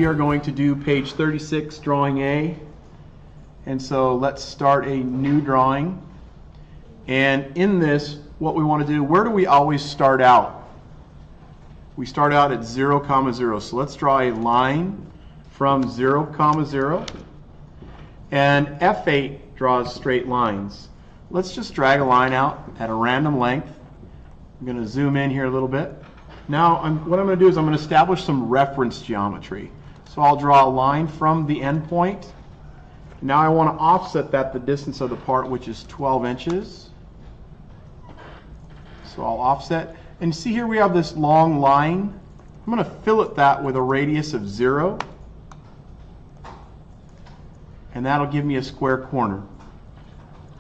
are going to do page 36, drawing A. And so let's start a new drawing. And in this, what we want to do, where do we always start out? We start out at 0, 0. So let's draw a line from 0, 0. And F8 draws straight lines. Let's just drag a line out at a random length. I'm going to zoom in here a little bit. Now, what I'm going to do is I'm going to establish some reference geometry. So I'll draw a line from the end point. Now I want to offset that the distance of the part, which is 12 inches. So I'll offset. And see here we have this long line. I'm going to fillet that with a radius of 0. And that'll give me a square corner.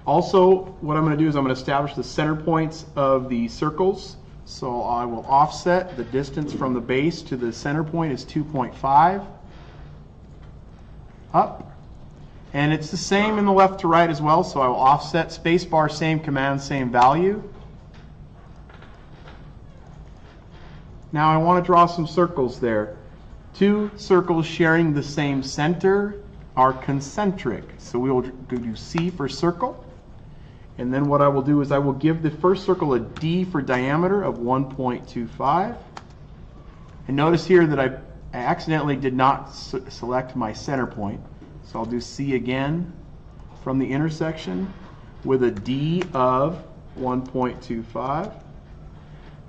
Also, what I'm going to do is I'm going to establish the center points of the circles. So I will offset the distance from the base to the center point is 2.5. Up. And it's the same in the left to right as well, so I will offset spacebar, same command, same value. Now I want to draw some circles there. Two circles sharing the same center are concentric. So we will do C for circle. And then what I will do is I will give the first circle a D for diameter of 1.25. And notice here that I accidentally did not select my center point. So I'll do C again from the intersection with a D of 1.25.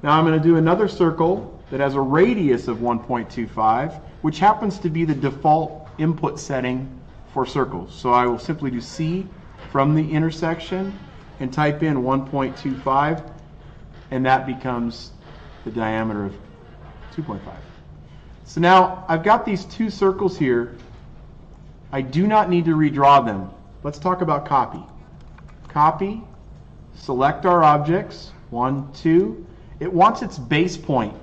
Now I'm going to do another circle that has a radius of 1.25, which happens to be the default input setting for circles. So I will simply do C from the intersection and type in 1.25, and that becomes the diameter of 2.5. So now I've got these two circles here. I do not need to redraw them. Let's talk about copy. Copy, select our objects, 1, 2. It wants its base point,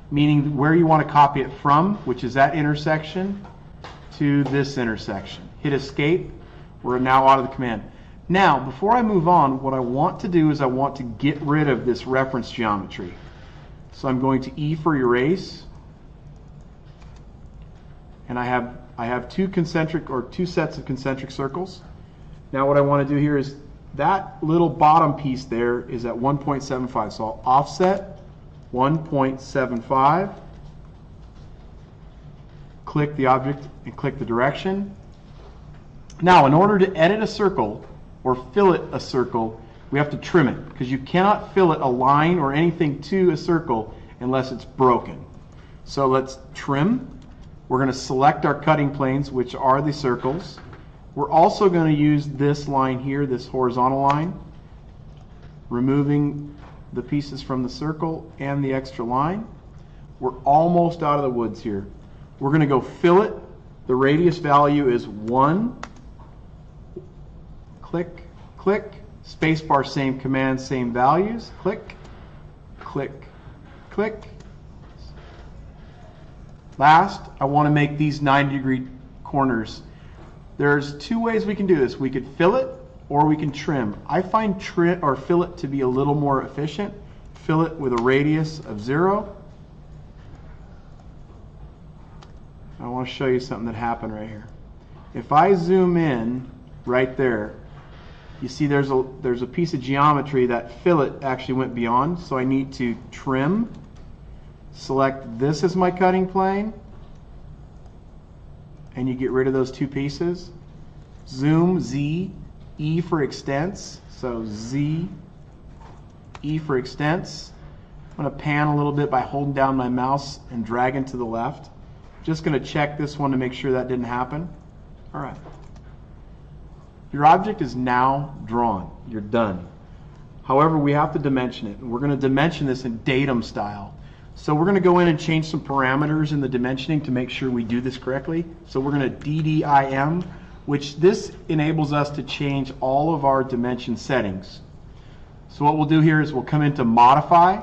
meaning where you want to copy it from, which is that intersection, to this intersection. Hit escape. We're now out of the command. Now, before I move on, what I want to do is I want to get rid of this reference geometry. So I'm going to E for erase. And I have two sets of concentric circles. Now what I want to do here is that little bottom piece there is at 1.75. So I'll offset 1.75. Click the object and click the direction. Now, in order to edit a circle or fillet a circle, we have to trim it, because you cannot fillet a line or anything to a circle unless it's broken. So let's trim. We're going to select our cutting planes, which are the circles. We're also going to use this line here, this horizontal line, removing the pieces from the circle and the extra line. We're almost out of the woods here. We're going to go fillet. The radius value is 1. Click, click, spacebar, same command, same values. Click, click, click. Last, I want to make these 90-degree corners. There's two ways we can do this. We could fillet or we can trim. I find trim or fillet to be a little more efficient. Fillet with a radius of 0. I want to show you something that happened right here. If I zoom in right there, you see there's a piece of geometry that fillet actually went beyond, so I need to trim. Select this as my cutting plane, and you get rid of those two pieces. Zoom, Z, E for extents. So Z, E for extents. I'm going to pan a little bit by holding down my mouse and dragging to the left. Just going to check this one to make sure that didn't happen. All right. Your object is now drawn. You're done. However, we have to dimension it. And we're going to dimension this in datum style. So we're going to go in and change some parameters in the dimensioning to make sure we do this correctly. So we're going to DDIM, which this enables us to change all of our dimension settings. So what we'll do here is we'll come into modify.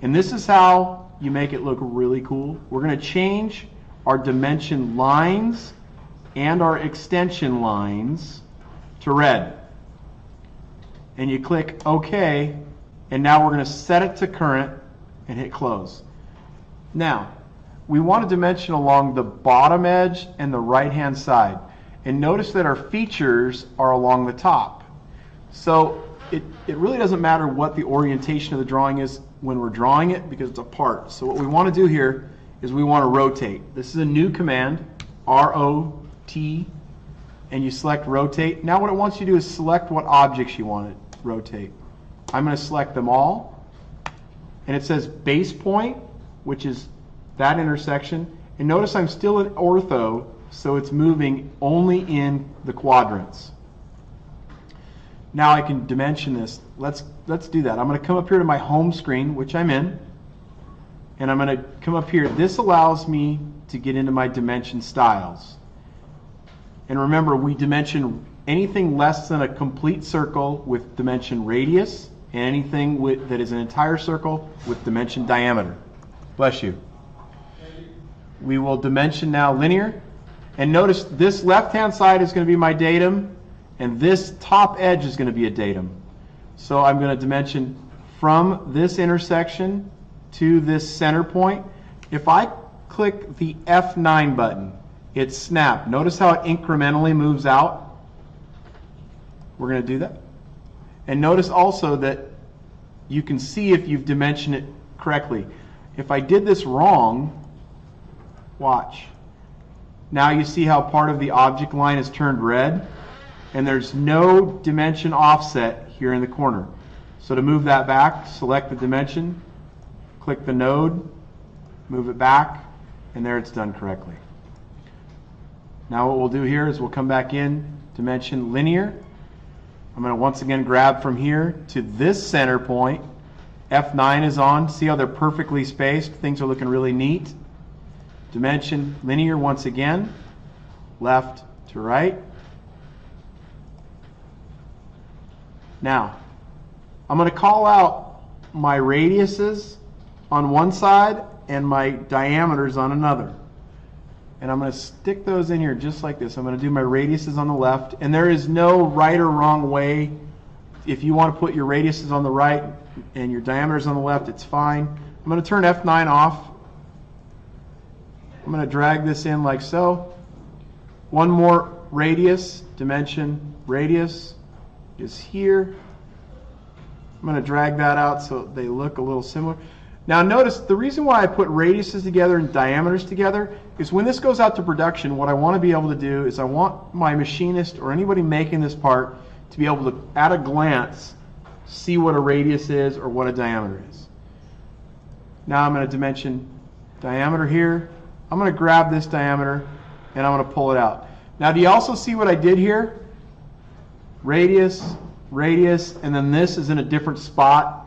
And this is how you make it look really cool. We're going to change our dimension lines and our extension lines to red. And you click OK, and now we're going to set it to current and hit close. Now, we want to dimension along the bottom edge and the right-hand side. And notice that our features are along the top. So it really doesn't matter what the orientation of the drawing is when we're drawing it because it's a part. So what we want to do here is we want to rotate. This is a new command, R-O-T, and you select rotate. Now what it wants you to do is select what objects you want to rotate. I'm going to select them all. And it says base point, which is that intersection. And notice I'm still in ortho, so it's moving only in the quadrants. Now I can dimension this. Let's do that. I'm going to come up here to my home screen, which I'm in. And I'm going to come up here. This allows me to get into my dimension styles. And remember, we dimension anything less than a complete circle with dimension radius, and anything that is an entire circle with dimension diameter. Bless you. We will dimension now linear. And notice this left-hand side is going to be my datum, and this top edge is going to be a datum. So I'm going to dimension from this intersection to this center point. If I click the F9 button, it's snap. Notice how it incrementally moves out. We're going to do that. And notice also that you can see if you've dimensioned it correctly. If I did this wrong, watch. Now you see how part of the object line is turned red, and there's no dimension offset here in the corner. So to move that back, select the dimension, click the node, move it back, and there it's done correctly. Now what we'll do here is we'll come back in, dimension linear. I'm going to once again grab from here to this center point. F9 is on. See how they're perfectly spaced? Things are looking really neat. Dimension linear once again, left to right. Now, I'm going to call out my radiuses on one side and my diameters on another. And I'm going to stick those in here just like this. I'm going to do my radiuses on the left, and there is no right or wrong way. If you want to put your radiuses on the right and your diameters on the left, it's fine. I'm going to turn F9 off. I'm going to drag this in like so. One more radius, dimension radius is here. I'm going to drag that out so they look a little similar. Now notice the reason why I put radiuses together and diameters together is when this goes out to production, what I want to be able to do is I want my machinist or anybody making this part to be able to, at a glance, see what a radius is or what a diameter is. Now I'm going to dimension diameter here. I'm going to grab this diameter and I'm going to pull it out. Now do you also see what I did here? Radius, radius, and then this is in a different spot.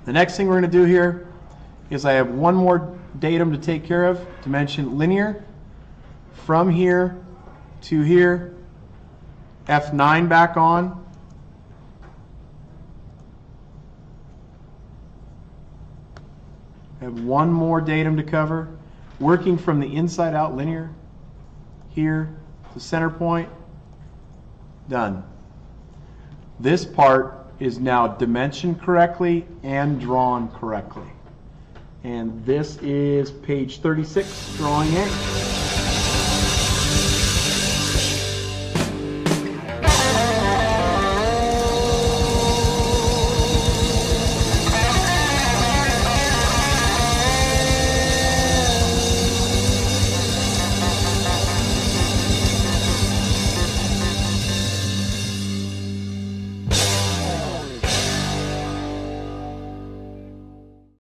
The next thing we're going to do here is I have one more datum to take care of. Dimension linear. From here to here. F9 back on. I have one more datum to cover. Working from the inside out linear. Here to center point. Done. This part is now dimensioned correctly and drawn correctly. And this is page 36, drawing A.